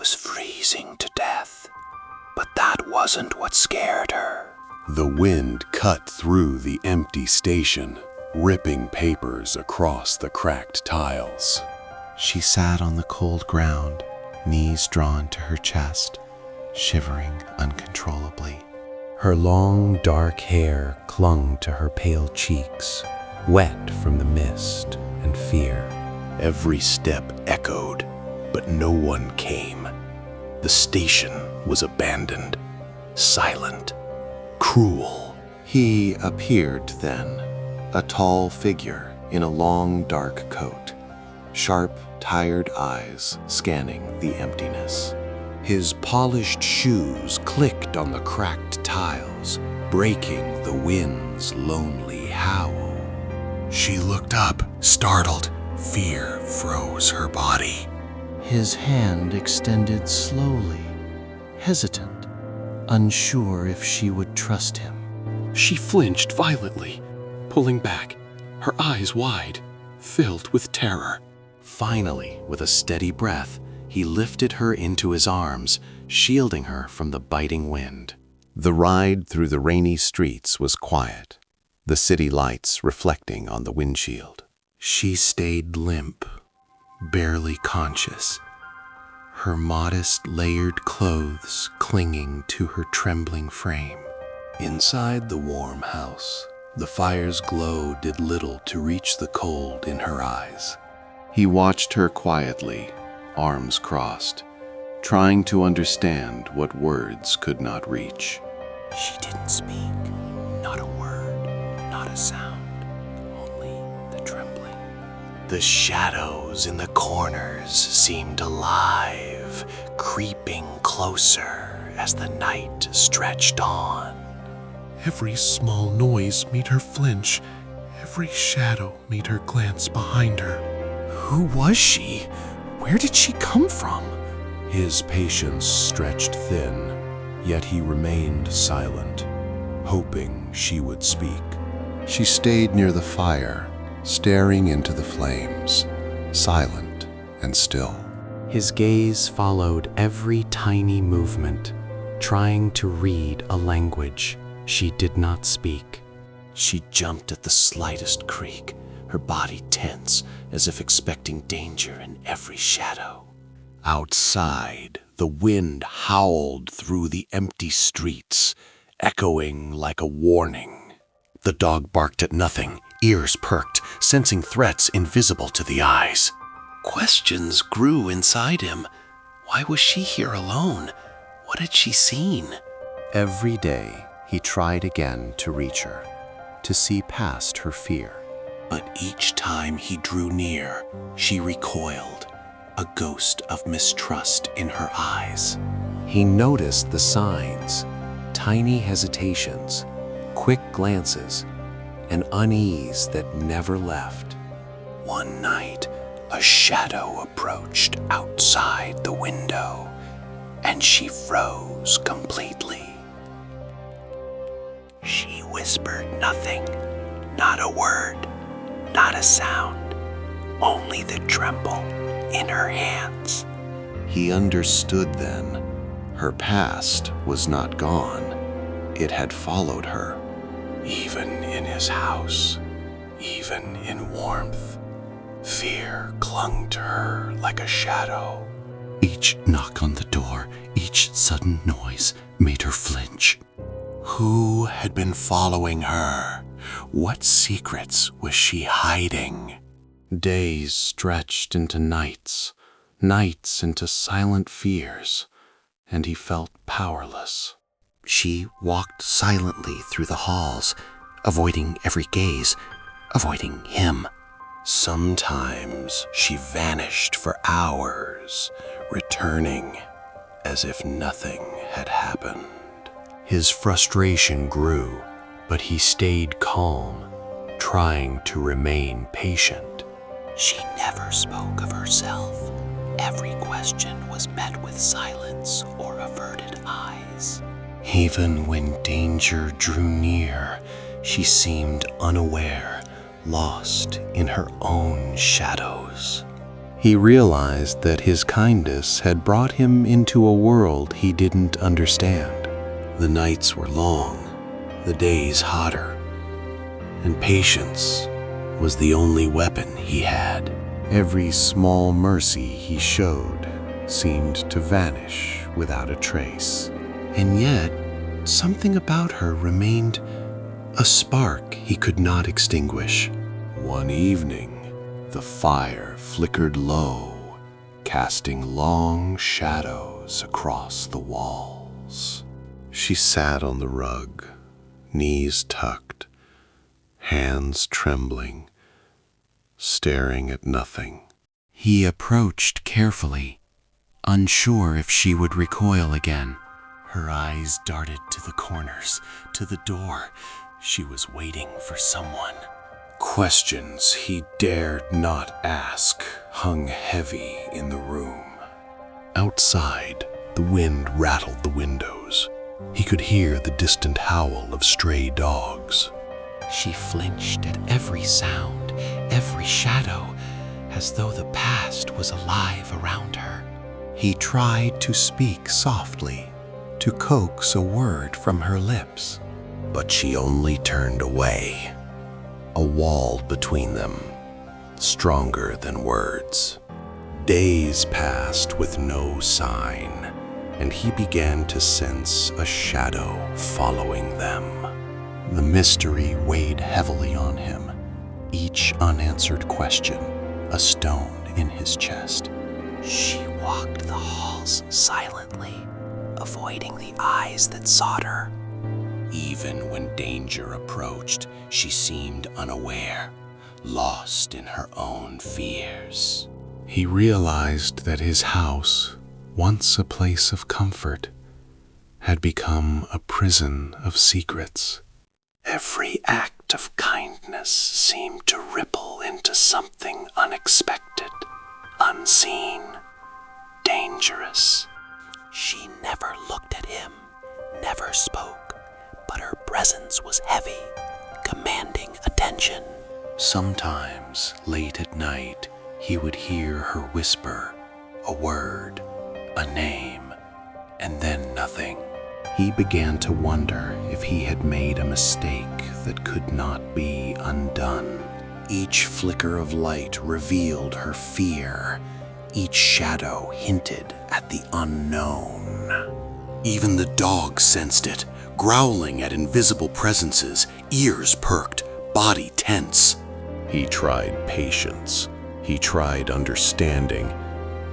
was freezing to death, but that wasn't what scared her. The wind cut through the empty station, ripping papers across the cracked tiles. She sat on the cold ground, knees drawn to her chest, shivering uncontrollably. Her long, dark hair clung to her pale cheeks, wet from the mist and fear. Every step echoed, but no one came. The station was abandoned, silent, cruel. He appeared then, a tall figure in a long, dark coat, sharp, tired eyes scanning the emptiness. His polished shoes clicked on the cracked tiles, breaking the wind's lonely howl. She looked up, startled. Fear froze her body. His hand extended slowly, hesitant, unsure if she would trust him. She flinched violently, pulling back, her eyes wide, filled with terror. Finally, with a steady breath, he lifted her into his arms, shielding her from the biting wind. The ride through the rainy streets was quiet, the city lights reflecting on the windshield. She stayed limp, barely conscious, her modest layered clothes clinging to her trembling frame. Inside the warm house, the fire's glow did little to reach the cold in her eyes. He watched her quietly, arms crossed, trying to understand what words could not reach. She didn't speak, not a word, not a sound, only the trembling. The shadows in the corners seemed alive, creeping closer as the night stretched on. Every small noise made her flinch. Every shadow made her glance behind her. Who was she? Where did she come from? His patience stretched thin, yet he remained silent, hoping she would speak. She stayed near the fire, staring into the flames, silent and still. His gaze followed every tiny movement, trying to read a language she did not speak. She jumped at the slightest creak, her body tense as if expecting danger in every shadow. Outside, the wind howled through the empty streets, echoing like a warning. The dog barked at nothing, ears perked, sensing threats invisible to the eyes. Questions grew inside him. Why was she here alone? What had she seen? Every day, he tried again to reach her, to see past her fear. But each time he drew near, she recoiled, a ghost of mistrust in her eyes. He noticed the signs, tiny hesitations, quick glances, an unease that never left. One night, a shadow approached outside the window, and she froze completely. She whispered nothing, not a word, not a sound, only the tremble in her hands. He understood then. Her past was not gone. It had followed her. Even in his house, even in warmth, fear clung to her like a shadow. Each knock on the door, each sudden noise made her flinch. Who had been following her? What secrets was she hiding? Days stretched into nights, nights into silent fears, and he felt powerless. She walked silently through the halls, avoiding every gaze, avoiding him. Sometimes she vanished for hours, returning as if nothing had happened. His frustration grew, but he stayed calm, trying to remain patient. She never spoke of herself. Every question was met with silence or averted eyes. Even when danger drew near, she seemed unaware, lost in her own shadows. He realized that his kindness had brought him into a world he didn't understand. The nights were long, the days hotter, and patience was the only weapon he had. Every small mercy he showed seemed to vanish without a trace. And yet, something about her remained a spark he could not extinguish. One evening, the fire flickered low, casting long shadows across the walls. She sat on the rug, knees tucked, hands trembling, staring at nothing. He approached carefully, unsure if she would recoil again. Her eyes darted to the corners, to the door. She was waiting for someone. Questions he dared not ask hung heavy in the room. Outside, the wind rattled the windows. He could hear the distant howl of stray dogs. She flinched at every sound, every shadow, as though the past was alive around her. He tried to speak softly, to coax a word from her lips. But she only turned away. A wall between them, stronger than words. Days passed with no sign, and he began to sense a shadow following them. The mystery weighed heavily on him, each unanswered question a stone in his chest. She walked the halls silently, avoiding the eyes that sought her. Even when danger approached, she seemed unaware, lost in her own fears. He realized that his house, once a place of comfort, had become a prison of secrets. Every act of kindness seemed to ripple into something unexpected, unseen, dangerous. She never looked at him, never spoke, but her presence was heavy, commanding attention. Sometimes, late at night, he would hear her whisper a word, a name, and then nothing. He began to wonder if he had made a mistake that could not be undone. Each flicker of light revealed her fear. Each shadow hinted at the unknown. Even the dog sensed it, growling at invisible presences, ears perked, body tense. He tried patience. He tried understanding,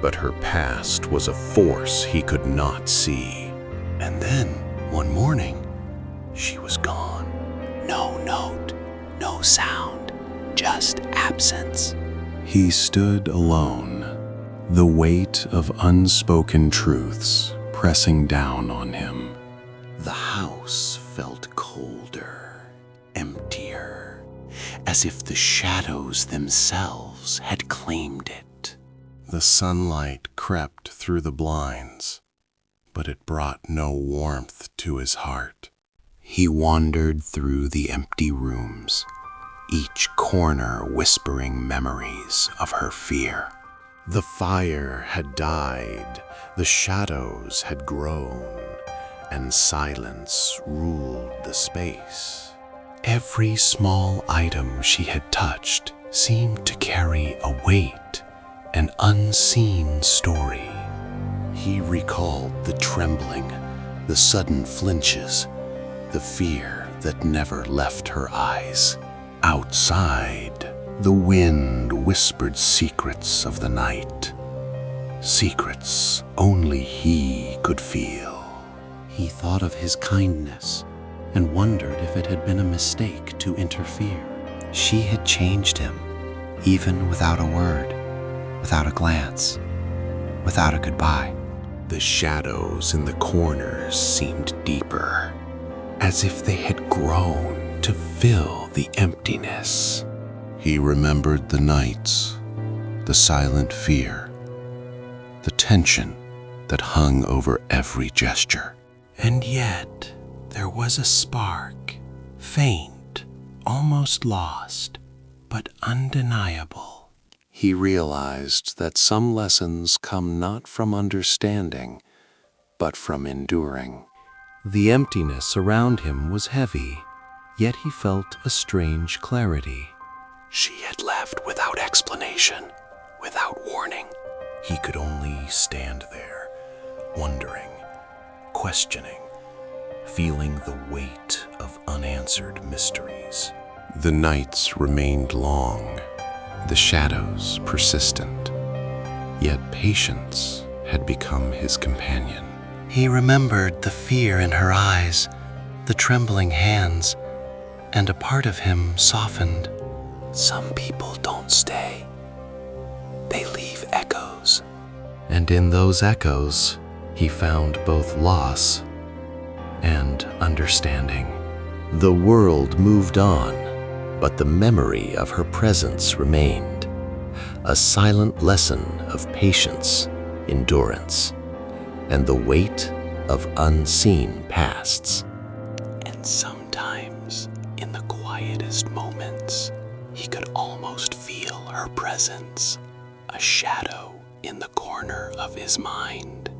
but her past was a force he could not see. And then, one morning, she was gone. No note, no sound, just absence. He stood alone, the weight of unspoken truths pressing down on him. The house felt colder, emptier, as if the shadows themselves had claimed it. The sunlight crept through the blinds, but it brought no warmth to his heart. He wandered through the empty rooms, each corner whispering memories of her fear. The fire had died, the shadows had grown, and silence ruled the space. Every small item she had touched seemed to carry a weight, an unseen story. He recalled the trembling, the sudden flinches, the fear that never left her eyes. Outside, the wind whispered secrets of the night, secrets only he could feel. He thought of his kindness and wondered if it had been a mistake to interfere. She had changed him, even without a word, without a glance, without a goodbye. The shadows in the corners seemed deeper, as if they had grown to fill the emptiness. He remembered the nights, the silent fear, the tension that hung over every gesture. And yet, there was a spark, faint, almost lost, but undeniable. He realized that some lessons come not from understanding, but from enduring. The emptiness around him was heavy, yet he felt a strange clarity. She had left without explanation, without warning. He could only stand there, wondering, questioning, feeling the weight of unanswered mysteries. The nights remained long, the shadows persistent, yet patience had become his companion. He remembered the fear in her eyes, the trembling hands, and a part of him softened. Some people don't stay. They leave echoes. And in those echoes, he found both loss and understanding. The world moved on, but the memory of her presence remained, a silent lesson of patience, endurance, and the weight of unseen pasts. And sometimes, in the quietest moments, he could almost feel her presence, a shadow in the corner of his mind.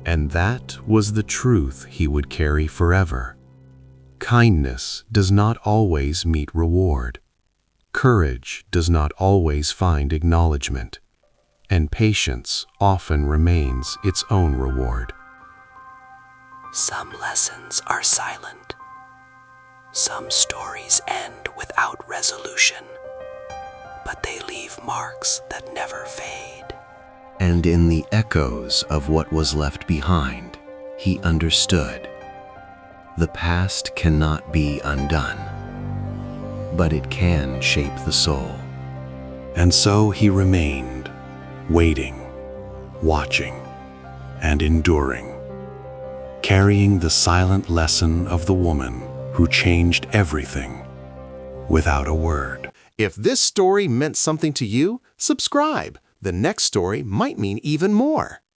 And that was the truth he would carry forever. Kindness does not always meet reward. Courage does not always find acknowledgement. And patience often remains its own reward. Some lessons are silent. Some stories end without resolution, but they leave marks that never fade. And in the echoes of what was left behind, he understood. The past cannot be undone, but it can shape the soul. And so he remained, waiting, watching, and enduring, carrying the silent lesson of the woman who changed everything without a word. If this story meant something to you, subscribe. The next story might mean even more.